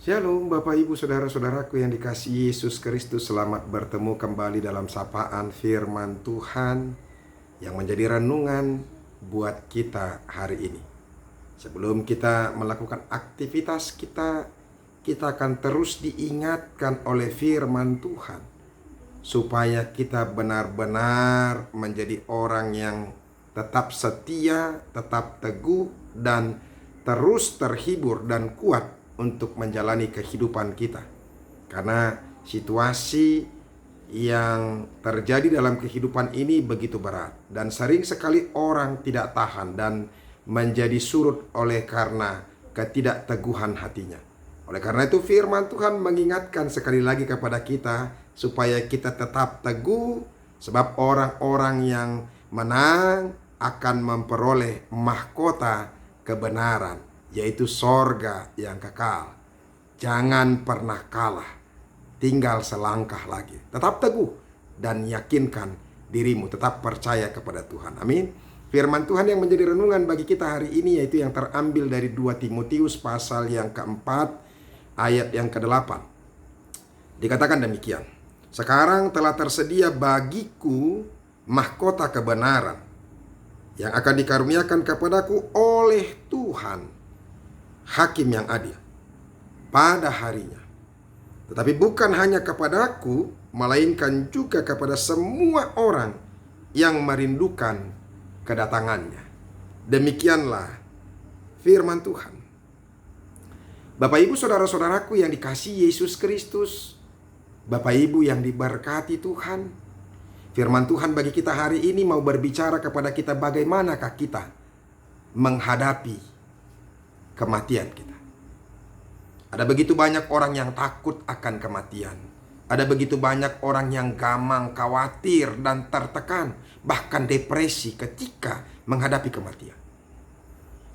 Shalom Bapak Ibu Saudara-saudaraku yang dikasihi Yesus Kristus. Selamat bertemu kembali dalam sapaan firman Tuhan yang menjadi renungan buat kita hari ini. Sebelum kita melakukan aktivitas kita akan terus diingatkan oleh firman Tuhan supaya kita benar-benar menjadi orang yang tetap setia, tetap teguh, dan terus terhibur dan kuat untuk menjalani kehidupan kita. Karena situasi yang terjadi dalam kehidupan ini begitu berat, dan sering sekali orang tidak tahan dan menjadi surut oleh karena ketidakteguhan hatinya. Oleh karena itu firman Tuhan mengingatkan sekali lagi kepada kita supaya kita tetap teguh, sebab orang-orang yang menang akan memperoleh mahkota kebenaran, yaitu sorga yang kekal. Jangan pernah kalah, tinggal selangkah lagi. Tetap teguh dan yakinkan dirimu, tetap percaya kepada Tuhan. Amin. Firman Tuhan yang menjadi renungan bagi kita hari ini yaitu yang terambil dari 2 Timotius pasal yang keempat ayat yang ke-8. Dikatakan demikian, sekarang telah tersedia bagiku mahkota kebenaran yang akan dikaruniakan kepadaku oleh Tuhan, Hakim yang adil, pada harinya. Tetapi bukan hanya kepadaku, melainkan juga kepada semua orang yang merindukan kedatangannya. Demikianlah firman Tuhan. Bapak Ibu Saudara-saudaraku yang dikasihi Yesus Kristus, Bapak Ibu yang diberkati Tuhan, firman Tuhan bagi kita hari ini mau berbicara kepada kita bagaimanakah kita menghadapi kematian kita. Ada begitu banyak orang yang takut akan kematian. Ada begitu banyak orang yang gampang khawatir dan tertekan, bahkan depresi ketika menghadapi kematian.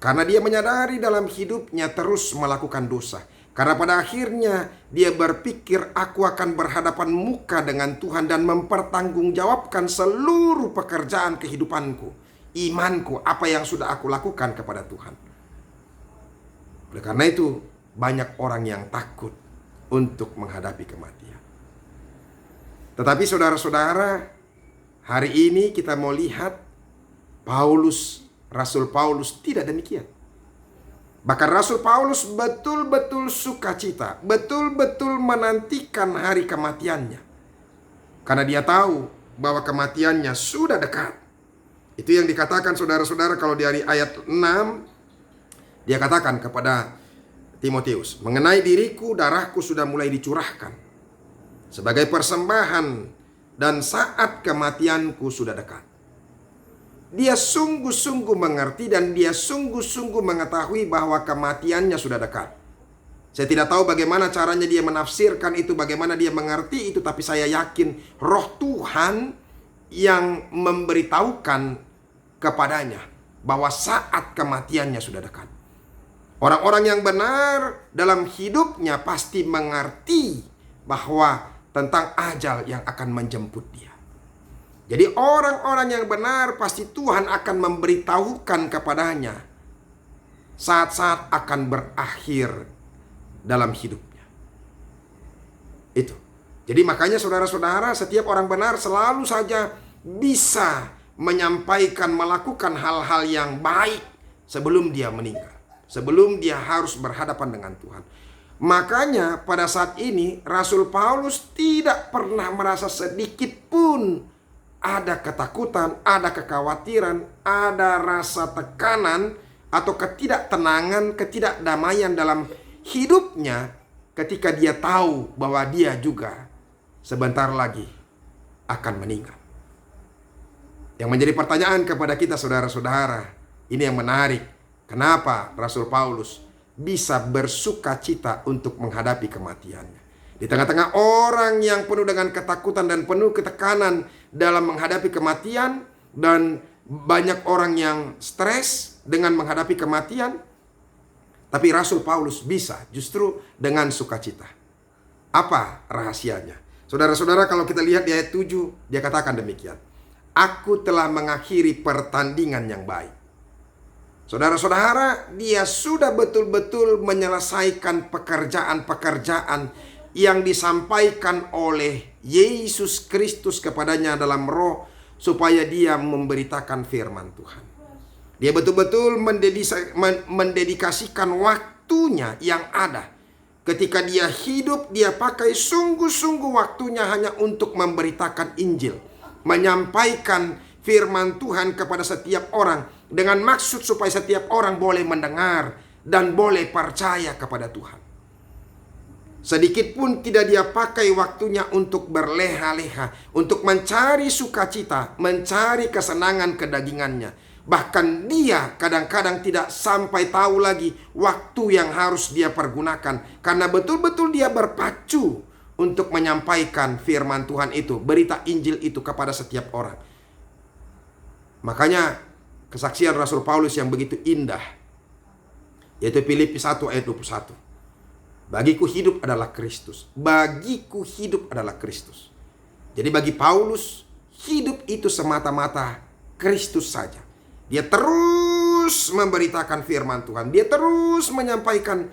Karena dia menyadari dalam hidupnya terus melakukan dosa. Karena pada akhirnya dia berpikir, aku akan berhadapan muka dengan Tuhan dan mempertanggungjawabkan seluruh pekerjaan kehidupanku, imanku, apa yang sudah aku lakukan kepada Tuhan. Oleh karena itu, banyak orang yang takut untuk menghadapi kematian. Tetapi saudara-saudara, hari ini kita mau lihat Rasul Paulus tidak demikian. Bahkan Rasul Paulus betul-betul sukacita, betul-betul menantikan hari kematiannya. Karena dia tahu bahwa kematiannya sudah dekat. Itu yang dikatakan saudara-saudara kalau dari ayat 6. Dia katakan kepada Timotius, mengenai diriku, darahku sudah mulai dicurahkan sebagai persembahan, dan saat kematianku sudah dekat. Dia sungguh-sungguh mengerti dan dia sungguh-sungguh mengetahui bahwa kematiannya sudah dekat. Saya tidak tahu bagaimana caranya dia menafsirkan itu, bagaimana dia mengerti itu, tapi saya yakin Roh Tuhan yang memberitahukan kepadanya bahwa saat kematiannya sudah dekat. Orang-orang yang benar dalam hidupnya pasti mengerti bahwa tentang ajal yang akan menjemput dia. Jadi orang-orang yang benar pasti Tuhan akan memberitahukan kepadanya saat-saat akan berakhir dalam hidupnya. Itu. Jadi makanya saudara-saudara, setiap orang benar selalu saja bisa menyampaikan, melakukan hal-hal yang baik sebelum dia meninggal, sebelum dia harus berhadapan dengan Tuhan. Makanya pada saat ini Rasul Paulus tidak pernah merasa sedikit pun ada ketakutan, ada kekhawatiran, ada rasa tekanan atau ketidaktenangan, ketidakdamaian dalam hidupnya ketika dia tahu bahwa dia juga sebentar lagi akan meninggal. Yang menjadi pertanyaan kepada kita saudara-saudara, ini yang menarik. Kenapa Rasul Paulus bisa bersukacita untuk menghadapi kematiannya? Di tengah-tengah orang yang penuh dengan ketakutan dan penuh ketekanan dalam menghadapi kematian, dan banyak orang yang stres dengan menghadapi kematian, tapi Rasul Paulus bisa justru dengan sukacita. Apa rahasianya? Saudara-saudara, kalau kita lihat di ayat 7, dia katakan demikian. Aku telah mengakhiri pertandingan yang baik. Saudara-saudara, dia sudah betul-betul menyelesaikan pekerjaan-pekerjaan yang disampaikan oleh Yesus Kristus kepadanya dalam roh, supaya dia memberitakan firman Tuhan. Dia betul-betul mendedikasikan waktunya yang ada. Ketika dia hidup, dia pakai sungguh-sungguh waktunya hanya untuk memberitakan Injil, menyampaikan firman Tuhan kepada setiap orang, dengan maksud supaya setiap orang boleh mendengar dan boleh percaya kepada Tuhan. Sedikit pun tidak dia pakai waktunya untuk berleha-leha, untuk mencari sukacita, mencari kesenangan kedagingannya. Bahkan dia kadang-kadang tidak sampai tahu lagi waktu yang harus dia pergunakan, karena betul-betul dia berpacu untuk menyampaikan firman Tuhan itu, berita Injil itu kepada setiap orang. Makanya kesaksian Rasul Paulus yang begitu indah, yaitu Filipi 1 ayat 21. Bagiku hidup adalah Kristus. Bagiku hidup adalah Kristus. Jadi bagi Paulus, hidup itu semata-mata Kristus saja. Dia terus memberitakan firman Tuhan. Dia terus menyampaikan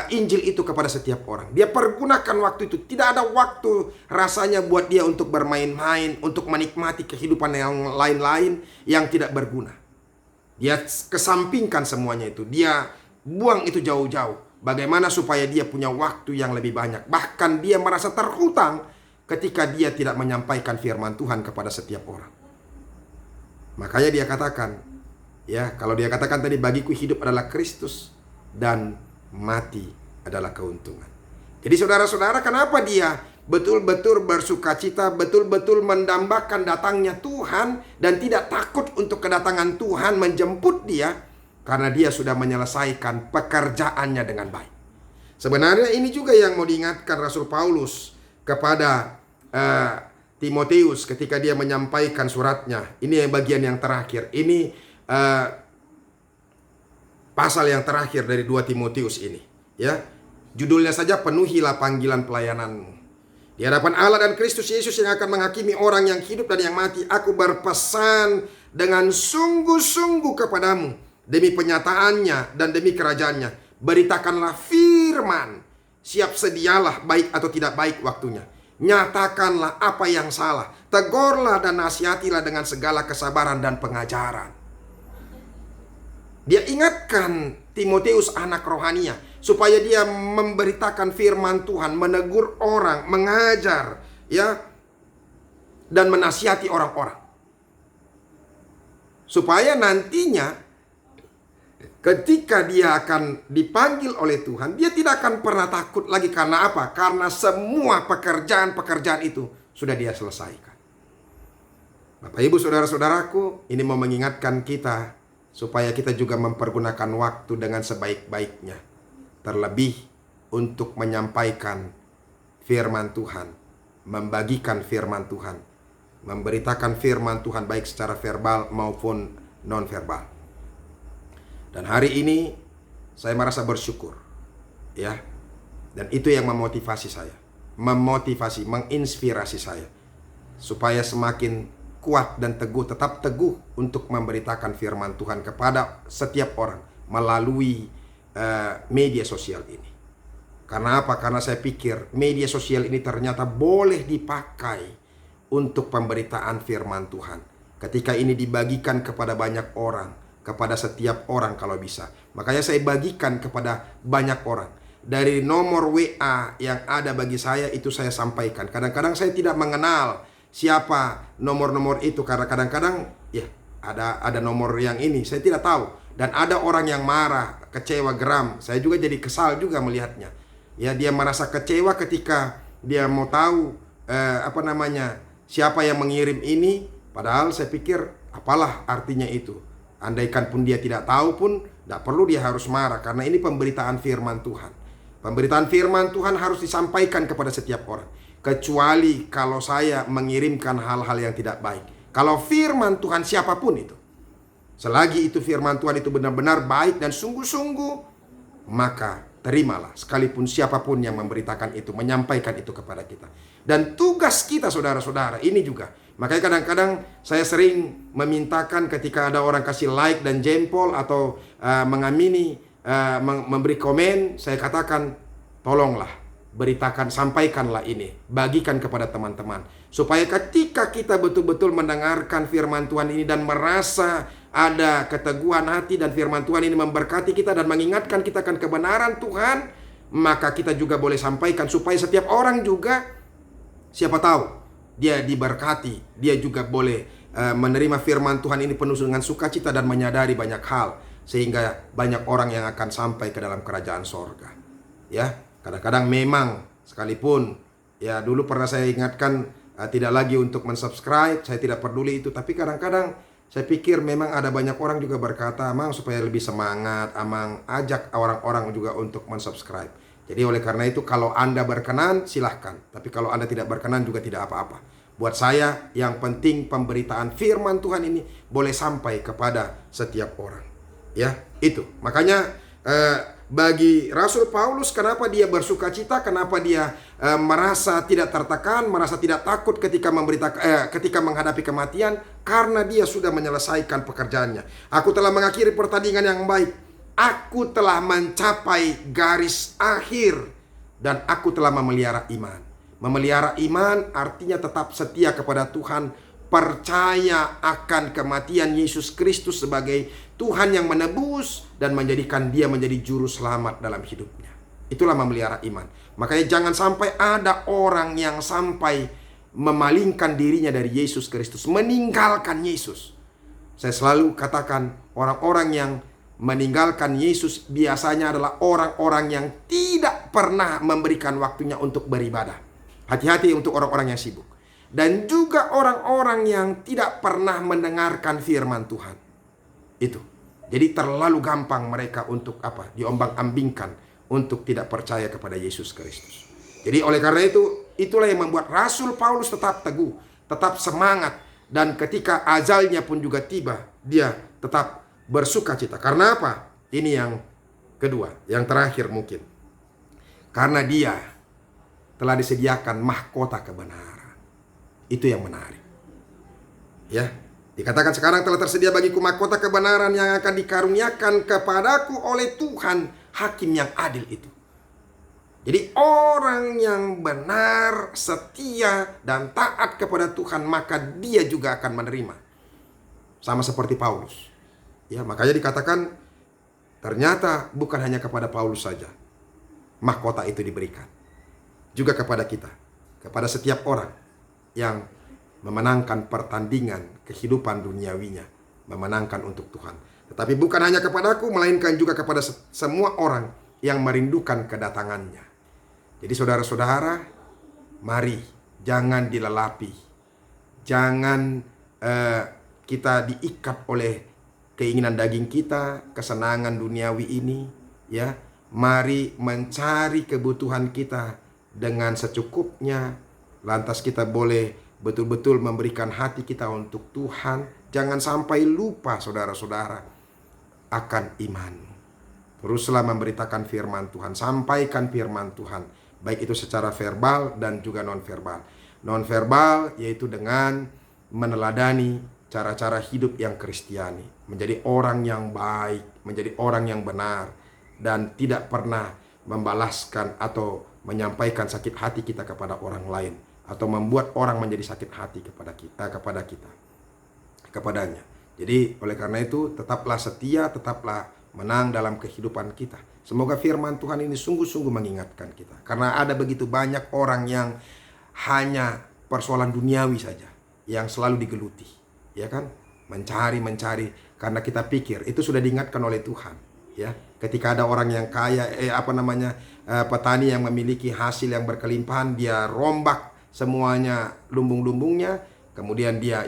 Injil itu kepada setiap orang. Dia pergunakan waktu itu. Tidak ada waktu rasanya buat dia untuk bermain-main, untuk menikmati kehidupan yang lain-lain yang tidak berguna. Dia kesampingkan semuanya itu. Dia buang itu jauh-jauh. Bagaimana supaya dia punya waktu yang lebih banyak. Bahkan dia merasa terhutang ketika dia tidak menyampaikan firman Tuhan kepada setiap orang. Makanya dia katakan, ya, kalau dia katakan tadi, bagiku hidup adalah Kristus dan mati adalah keuntungan. Jadi saudara-saudara, kenapa dia betul-betul bersukacita, betul-betul mendambakan datangnya Tuhan dan tidak takut untuk kedatangan Tuhan menjemput dia? Karena dia sudah menyelesaikan pekerjaannya dengan baik. Sebenarnya ini juga yang mau diingatkan Rasul Paulus kepada Timotius ketika dia menyampaikan suratnya. Ini bagian yang terakhir. Ini pasal yang terakhir dari 2 Timotius ini, ya. Judulnya saja, penuhilah panggilan pelayananmu. Di hadapan Allah dan Kristus Yesus yang akan menghakimi orang yang hidup dan yang mati, aku berpesan dengan sungguh-sungguh kepadamu demi penyataannya dan demi kerajaannya. Beritakanlah firman, siap sedialah baik atau tidak baik waktunya. Nyatakanlah apa yang salah, tegurlah dan nasihatilah dengan segala kesabaran dan pengajaran. Dia ingatkan Timotius anak rohaninya supaya dia memberitakan firman Tuhan, menegur orang, mengajar, ya, dan menasihati orang-orang. Supaya nantinya ketika dia akan dipanggil oleh Tuhan, dia tidak akan pernah takut lagi. Karena apa? Karena semua pekerjaan-pekerjaan itu sudah dia selesaikan. Bapak, Ibu, saudara-saudaraku, ini mau mengingatkan kita supaya kita juga mempergunakan waktu dengan sebaik-baiknya. Terlebih untuk menyampaikan firman Tuhan, membagikan firman Tuhan, memberitakan firman Tuhan baik secara verbal maupun non-verbal. Dan hari ini saya merasa bersyukur, ya. Dan itu yang memotivasi saya, menginspirasi saya supaya semakin kuat dan teguh, tetap teguh untuk memberitakan firman Tuhan kepada setiap orang melalui media sosial ini. Karena apa? Karena saya pikir media sosial ini ternyata boleh dipakai untuk pemberitaan firman Tuhan. Ketika ini dibagikan kepada banyak orang, kepada setiap orang kalau bisa. Makanya saya bagikan kepada banyak orang. Dari nomor WA yang ada bagi saya itu saya sampaikan. Kadang-kadang saya tidak mengenal siapa nomor-nomor itu, karena kadang-kadang ya ada nomor yang ini saya tidak tahu, dan ada orang yang marah, kecewa, geram. Saya juga jadi kesal juga melihatnya. Ya, dia merasa kecewa ketika dia mau tahu siapa yang mengirim ini, padahal saya pikir apalah artinya itu. Andaikan pun dia tidak tahu pun tidak perlu dia harus marah, karena ini pemberitaan firman Tuhan. Pemberitaan firman Tuhan harus disampaikan kepada setiap orang. Kecuali kalau saya mengirimkan hal-hal yang tidak baik. Kalau firman Tuhan siapapun itu, selagi itu firman Tuhan itu benar-benar baik dan sungguh-sungguh, maka terimalah, sekalipun siapapun yang memberitakan itu, menyampaikan itu kepada kita. Dan tugas kita, saudara-saudara, ini juga Makanya kadang-kadang saya sering memintakan ketika ada orang kasih like dan jempol atau mengamini, memberi komen, saya katakan tolonglah beritakan, sampaikanlah ini, bagikan kepada teman-teman, supaya ketika kita betul-betul mendengarkan firman Tuhan ini dan merasa ada keteguhan hati dan firman Tuhan ini memberkati kita dan mengingatkan kita akan kebenaran Tuhan, maka kita juga boleh sampaikan supaya setiap orang juga, siapa tahu dia diberkati, dia juga boleh menerima firman Tuhan ini penuh dengan sukacita dan menyadari banyak hal, sehingga banyak orang yang akan sampai ke dalam kerajaan sorga. Ya, kadang-kadang memang sekalipun ya dulu pernah saya ingatkan tidak lagi untuk mensubscribe, saya tidak peduli itu, tapi kadang-kadang saya pikir memang ada banyak orang juga berkata, Amang supaya lebih semangat, Amang ajak orang-orang juga untuk mensubscribe. Jadi oleh karena itu kalau Anda berkenan silahkan, tapi kalau Anda tidak berkenan juga tidak apa-apa. Buat saya yang penting pemberitaan firman Tuhan ini boleh sampai kepada setiap orang. Ya, itu. Makanya bagi Rasul Paulus, kenapa dia bersukacita, kenapa dia merasa tidak tertekan, merasa tidak takut ketika ketika menghadapi kematian, karena dia sudah menyelesaikan pekerjaannya. Aku telah mengakhiri pertandingan yang baik. Aku telah mencapai garis akhir dan aku telah memelihara iman. Memelihara iman artinya tetap setia kepada Tuhan, percaya akan kematian Yesus Kristus sebagai Tuhan yang menebus dan menjadikan dia menjadi juru selamat dalam hidupnya. Itulah memelihara iman. Makanya jangan sampai ada orang yang sampai memalingkan dirinya dari Yesus Kristus, meninggalkan Yesus. Saya selalu katakan orang-orang yang meninggalkan Yesus biasanya adalah orang-orang yang tidak pernah memberikan waktunya untuk beribadah. Hati-hati untuk orang-orang yang sibuk. Dan juga orang-orang yang tidak pernah mendengarkan firman Tuhan. Itu. Jadi terlalu gampang mereka untuk diombang-ambingkan untuk tidak percaya kepada Yesus Kristus. Jadi oleh karena itu, itulah yang membuat Rasul Paulus tetap teguh, tetap semangat. Dan ketika ajalnya pun juga tiba, dia tetap bersukacita. Karena apa? Ini yang kedua, yang terakhir mungkin. Karena dia telah disediakan mahkota kebenaran. Itu yang menarik. Ya, dikatakan sekarang telah tersedia bagiku mahkota kebenaran yang akan dikaruniakan kepadaku oleh Tuhan, hakim yang adil itu. Jadi orang yang benar, setia, dan taat kepada Tuhan, maka dia juga akan menerima. Sama seperti Paulus. Ya, makanya dikatakan ternyata bukan hanya kepada Paulus saja mahkota itu diberikan, juga kepada kita, kepada setiap orang yang memenangkan pertandingan kehidupan duniawinya, memenangkan untuk Tuhan. Tetapi bukan hanya kepadaku, melainkan juga kepada semua orang yang merindukan kedatangannya. Jadi saudara-saudara, mari jangan dilelapi, jangan kita diikat oleh keinginan daging kita, kesenangan duniawi ini, ya. Mari mencari kebutuhan kita dengan secukupnya. Lantas kita boleh betul-betul memberikan hati kita untuk Tuhan. Jangan sampai lupa saudara-saudara akan imanmu. Teruslah memberitakan firman Tuhan, sampaikan firman Tuhan, baik itu secara verbal dan juga non-verbal. Non-verbal yaitu dengan meneladani cara-cara hidup yang Kristiani, menjadi orang yang baik, menjadi orang yang benar, dan tidak pernah membalaskan atau menyampaikan sakit hati kita kepada orang lain, atau membuat orang menjadi sakit hati kepadanya. Jadi oleh karena itu tetaplah setia, tetaplah menang dalam kehidupan kita. Semoga firman Tuhan ini sungguh-sungguh mengingatkan kita, karena ada begitu banyak orang yang hanya persoalan duniawi saja yang selalu digeluti. Ya kan, mencari karena kita pikir itu sudah diingatkan oleh Tuhan. Ya, ketika ada orang yang kaya, petani yang memiliki hasil yang berkelimpahan, dia rombak semuanya lumbung-lumbungnya, kemudian dia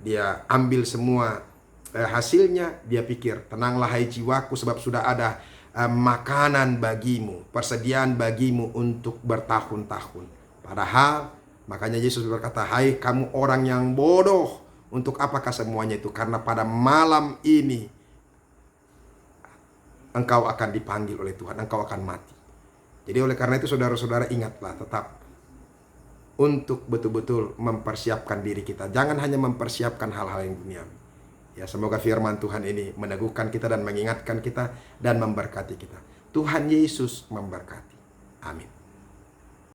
dia ambil semua hasilnya. Dia pikir, tenanglah hai jiwaku, sebab sudah ada makanan bagimu, persediaan bagimu untuk bertahun-tahun. Padahal makanya Yesus berkata, hai kamu orang yang bodoh, untuk apakah semuanya itu? Karena pada malam ini engkau akan dipanggil oleh Tuhan, engkau akan mati. Jadi oleh karena itu saudara-saudara ingatlah, tetap untuk betul-betul mempersiapkan diri kita. Jangan hanya mempersiapkan hal-hal yang duniawi. Ya, semoga firman Tuhan ini meneguhkan kita dan mengingatkan kita dan memberkati kita. Tuhan Yesus memberkati.